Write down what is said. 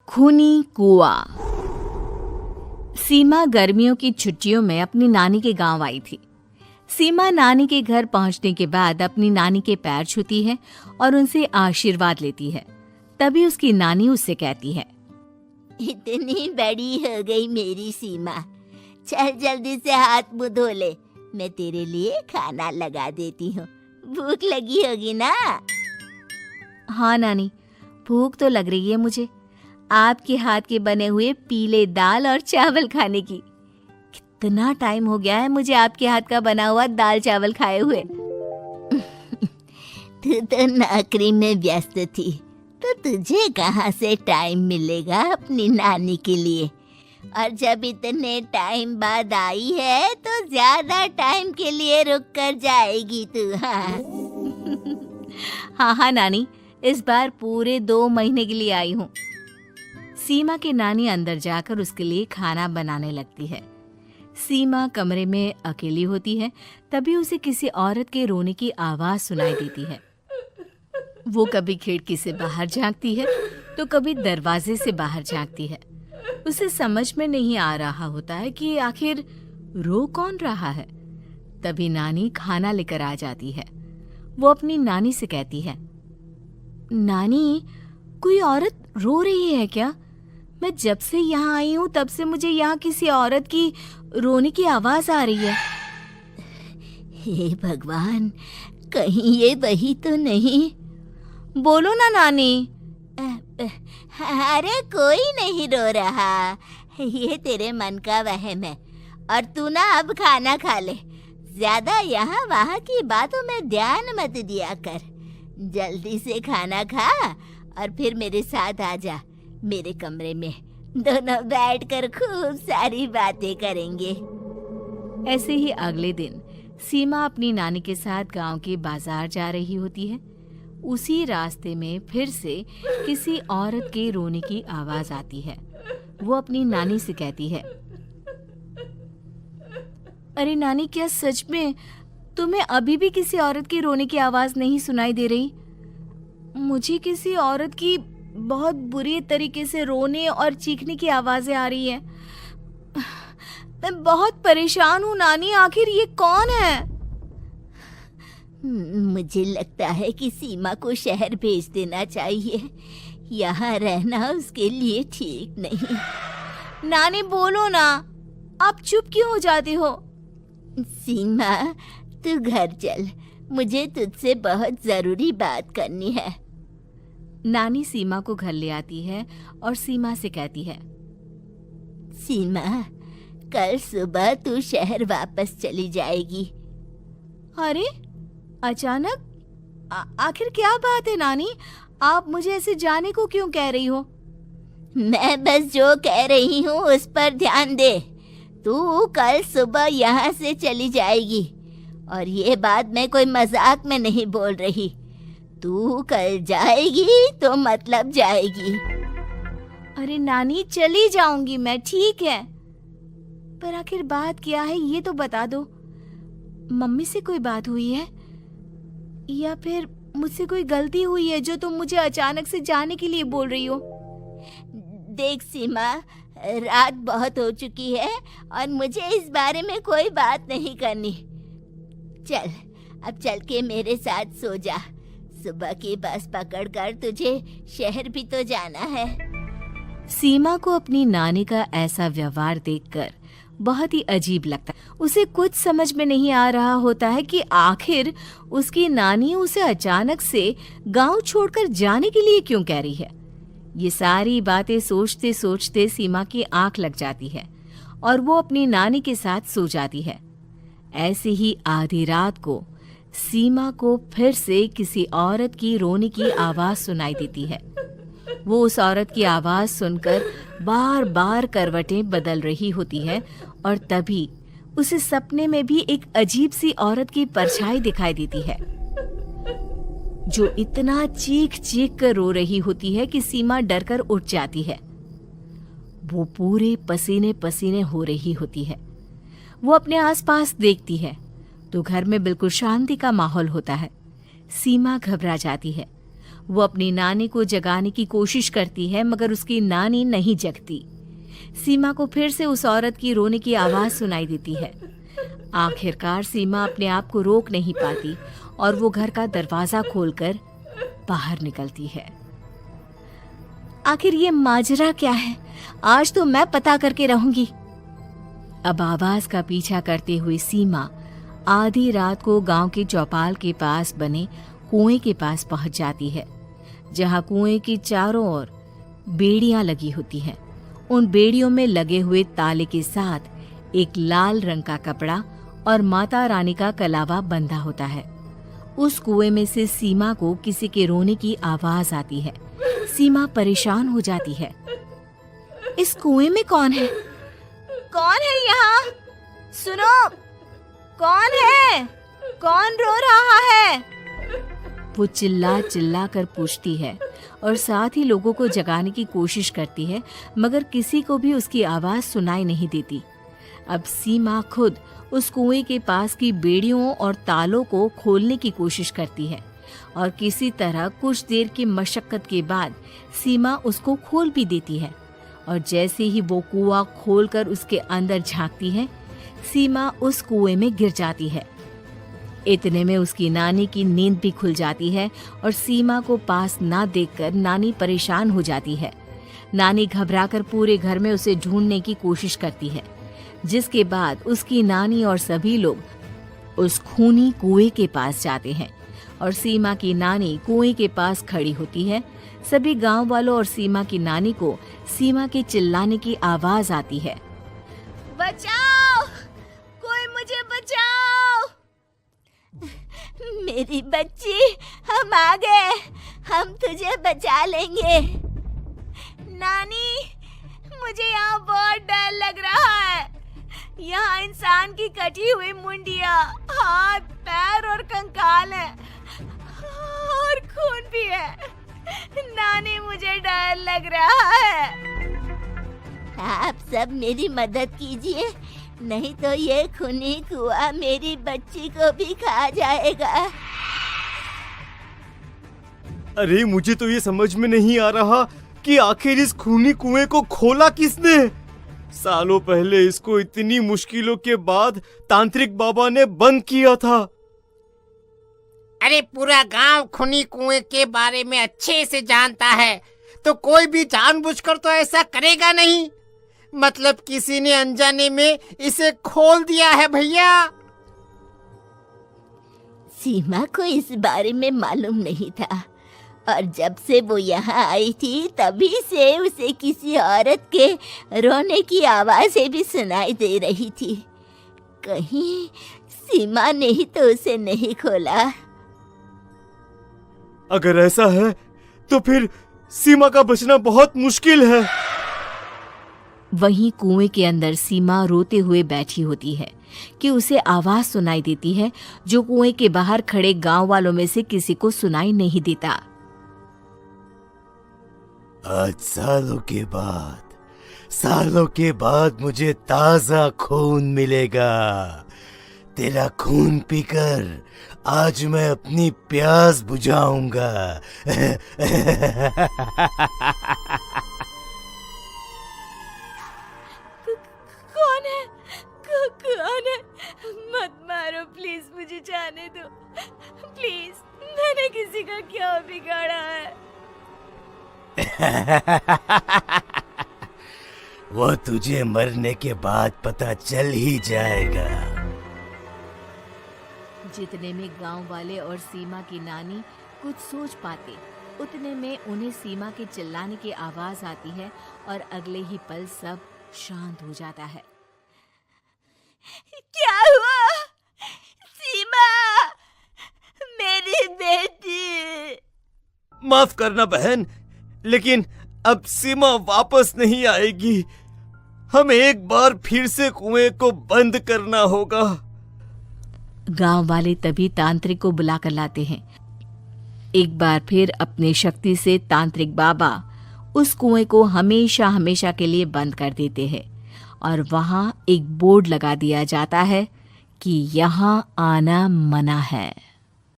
खूनी कुआं। सीमा गर्मियों की छुट्टियों में अपनी नानी के गांव आई थी। सीमा नानी के घर पहुंचने के बाद अपनी नानी के पैर छूती है और उनसे आशीर्वाद लेती है। तभी उसकी नानी उससे कहती है, इतनी बड़ी हो गई मेरी सीमा, चल जल्दी से हाथ मुंह धो ले, मैं तेरे लिए खाना लगा देती हूँ। भूख लगी होगी ना? हाँ नानी, भूख तो लग रही है मुझे, आपके हाथ के बने हुए पीले दाल और चावल खाने की। कितना टाइम हो गया है मुझे आपके हाथ का बना हुआ दाल चावल खाए हुए। तू तो नौकरी में व्यस्त थी, तो तुझे कहाँ से टाइम मिलेगा अपनी नानी के लिए। और जब इतने टाइम बाद आई है तो ज्यादा टाइम के लिए रुक कर जाएगी तू। हाँ नानी, इस बार पूरे 2 महीने के लिए आई हूँ। सीमा की नानी अंदर जाकर उसके लिए खाना बनाने लगती है। सीमा कमरे में अकेली होती है, तभी उसे किसी औरत के रोने की आवाज सुनाई देती है। वो कभी खिड़की से बाहर झांकती है तो कभी दरवाजे से बाहर झांकती है। उसे समझ में नहीं आ रहा होता है कि आखिर रो कौन रहा है। तभी नानी खाना लेकर आ जाती है। वो अपनी नानी से कहती है, नानी, कोई औरत रो रही है क्या? मैं जब से यहाँ आई हूँ तब से मुझे यहाँ किसी औरत की रोने की आवाज आ रही है। हे भगवान, कहीं ये वही तो नहीं? बोलो ना नानी। अरे कोई नहीं रो रहा, ये तेरे मन का वहम है। और तू ना अब खाना खा ले, ज्यादा यहाँ वहाँ की बातों में ध्यान मत दिया कर। जल्दी से खाना खा और फिर मेरे साथ आ जा मेरे कमरे में, दोनों बैठकर खूब सारी बातें करेंगे। ऐसे ही अगले दिन सीमा अपनी नानी के साथ गांव के बाजार जा रही होती है। उसी रास्ते में फिर से किसी औरत के रोने की आवाज आती है। वो अपनी नानी से कहती है, अरे नानी, क्या सच में तुम्हें अभी भी किसी औरत की रोने की आवाज नहीं सुनाई दे रही? मुझे किसी औरत की बहुत बुरी तरीके से रोने और चीखने की आवाजें आ रही है। मैं बहुत परेशान हूँ नानी, आखिर ये कौन है? मुझे लगता है कि सीमा को शहर भेज देना चाहिए, यहाँ रहना उसके लिए ठीक नहीं। नानी बोलो ना, आप चुप क्यों हो जाती हो? सीमा, तू घर चल, मुझे तुझसे बहुत जरूरी बात करनी है। नानी सीमा को घर ले आती है और सीमा से कहती है, सीमा, कल सुबह तू शहर वापस चली जाएगी। अरे अचानक? आखिर क्या बात है नानी? आप मुझे ऐसे जाने को क्यों कह रही हो? मैं बस जो कह रही हूँ उस पर ध्यान दे। तू कल सुबह यहाँ से चली जाएगी, और ये बात मैं कोई मजाक में नहीं बोल रही। तू कल जाएगी तो मतलब जाएगी। अरे नानी, चली जाऊंगी मैं, ठीक है, पर आखिर बात क्या है ये तो बता दो। मम्मी से कोई बात हुई है या फिर मुझसे कोई गलती हुई है जो तुम मुझे अचानक से जाने के लिए बोल रही हो? देख सीमा, रात बहुत हो चुकी है और मुझे इस बारे में कोई बात नहीं करनी। चल, अब चल के मेरे साथ सो जा। सुबह की बस पकड़कर तुझे शहर भी तो जाना है। सीमा को अपनी नानी का ऐसा व्यवहार देखकर बहुत ही अजीब लगता है। उसे कुछ समझ में नहीं आ रहा होता है कि आखिर उसकी नानी उसे अचानक से गांव छोड़कर जाने के लिए क्यों कह रही है। ये सारी बातें सोचते सोचते सीमा की आंख लग जाती है और वो अपनी नानी के साथ सो जाती है। ऐसे ही आधी रात को सीमा को फिर से किसी औरत की रोने की आवाज सुनाई देती है। वो उस औरत की आवाज सुनकर बार बार करवटें बदल रही होती है और तभी उसे सपने में भी एक अजीब सी औरत की परछाई दिखाई देती है, जो इतना चीख चीख कर रो रही होती है कि सीमा डरकर उठ जाती है। वो पूरे पसीने पसीने हो रही होती है। वो अपने आसपास देखती है तो घर में बिल्कुल शांति का माहौल होता है। सीमा घबरा जाती है। वो अपनी नानी को जगाने की कोशिश करती है मगर उसकी नानी नहीं जगती। सीमा को फिर से उस औरत की रोने की आवाज सुनाई देती है। आखिरकार सीमा अपने आप को रोक नहीं पाती और वो घर का दरवाजा खोलकर बाहर निकलती है। आखिर ये माजरा क्या है? आज तो मैं पता करके रहूंगी। अब आवाज का पीछा करते हुए सीमा आधी रात को गांव के चौपाल के पास बने कुएं के पास पहुंच जाती है, जहां कुएं की चारों ओर बेड़ियां लगी होती हैं। उन बेड़ियों में लगे हुए ताले के साथ एक लाल रंग का कपड़ा और माता रानी का कलावा बंधा होता है। उस कुएं में से सीमा को किसी के रोने की आवाज आती है। सीमा परेशान हो जाती है। इस कुएं में कौन है? कौन है यहाँ? सुनो, कौन है? कौन रो रहा है? वो चिल्ला चिल्ला कर पूछती है और साथ ही लोगों को जगाने की कोशिश करती है, मगर किसी को भी उसकी आवाज सुनाई नहीं देती। अब सीमा खुद उस कुएं के पास की बेड़ियों और तालों को खोलने की कोशिश करती है और किसी तरह कुछ देर की मशक्कत के बाद सीमा उसको खोल भी देती है। और जैसे ही वो कुआं खोलकर उसके अंदर झांकती है, सीमा उस कुएं में गिर जाती है। इतने में उसकी नानी की नींद भी खुल जाती है और सीमा को पास ना देखकर नानी परेशान हो जाती है। नानी घबराकर पूरे घर में उसे ढूंढने की कोशिश करती है, जिसके बाद उसकी नानी और सभी लोग उस खूनी कुएं के पास जाते हैं और सीमा की नानी कुएं के पास खड़ी होती है। सभी गांव वालों और सीमा की नानी को सीमा के चिल्लाने की आवाज आती है। बचाओ! कोई मुझे बचाओ! मेरी बच्ची, हम आ गए, हम तुझे बचा लेंगे। नानी, मुझे यहाँ बहुत डर लग रहा है। यहाँ इंसान की कटी हुई मुंडिया, हाथ, पैर और कंकाल है और खून भी है। नानी, मुझे डर लग रहा है। आप सब मेरी मदद कीजिए, नहीं तो ये खूनी कुआं मेरी बच्ची को भी खा जाएगा। अरे मुझे तो ये समझ में नहीं आ रहा कि आखिर इस खूनी कुएं को खोला किसने। सालों पहले इसको इतनी मुश्किलों के बाद तांत्रिक बाबा ने बंद किया था। अरे पूरा गांव खूनी कुएं के बारे में अच्छे से जानता है, तो कोई भी जानबूझकर तो ऐसा करेगा नहीं। मतलब किसी ने अनजाने में इसे खोल दिया है भैया। सीमा को इस बारे में मालूम नहीं था और जब से वो यहाँ आई थी तभी से उसे किसी औरत के रोने की आवाजें भी सुनाई दे रही थी। कहीं सीमा ने ही तो उसे नहीं खोला। अगर ऐसा है तो फिर सीमा का बचना बहुत मुश्किल है। वहीं कुएं के अंदर सीमा रोते हुए बैठी होती है कि उसे आवाज सुनाई देती है, जो कुएं के बाहर खड़े गांव वालों में से किसी को सुनाई नहीं देता। आज सालों के बाद मुझे ताजा खून मिलेगा। तेरा खून पीकर आज मैं अपनी प्यास बुझाऊंगा। कौन है? कौन है? मत मारो प्लीज, मुझे जाने दो प्लीज। मैंने किसी का क्या बिगाड़ा है? वो तुझे मरने के बाद पता चल ही जाएगा। जितने में गांव वाले और सीमा की नानी कुछ सोच पाते, उतने में उन्हें सीमा के चिल्लाने की आवाज आती है और अगले ही पल सब शांत हो जाता है। क्या हुआ? सीमा, मेरी बेटी। माफ करना बहन, लेकिन अब सीमा वापस नहीं आएगी। हमें एक बार फिर से कुएं को बंद करना होगा। गांव वाले तभी तांत्रिक को बुला कर लाते हैं। एक बार फिर अपनी शक्ति से तांत्रिक बाबा उस कुएं को हमेशा हमेशा के लिए बंद कर देते हैं और वहां एक बोर्ड लगा दिया जाता है कि यहाँ आना मना है।